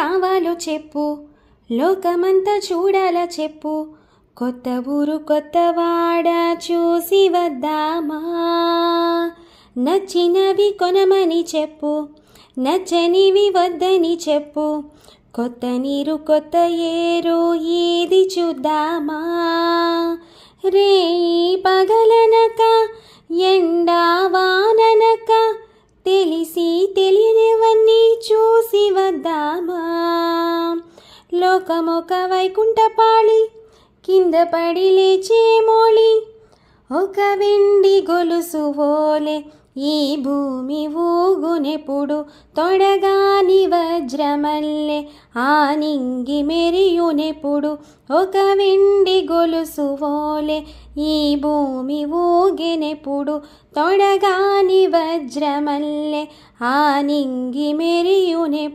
రావాలో చెప్పు, లోకమంతా చూడాలా చెప్పు, కొత్త ఊరు కొత్త వాడ చూసి వద్దామా. నచ్చినవి కొనమని చెప్పు, నచ్చనివి వద్దని చెప్పు, కొత్త నీరు కొత్త ఏరు ఏది చూద్దామా. రే పగలనక ఎండా వాననక తెలిసి తెలియనివన్నీ చూసి వద్దామా. లోకమొక వైకుంఠపాళి, కింద పడి లేచే మోళి, ఒక వెండి గొలుసు ఓలే ఈ భూమి ఊగునెప్పుడు, తొడగాని వజ్రమల్లె ఆ నింగి మెరియునెప్పుడు, ఒక వెండి గొలుసు ఓలే ఈ భూమి ఊగినెప్పుడు, తొడగాని వజ్రమల్లె ఆ నింగి మెరియునెప్పుడు.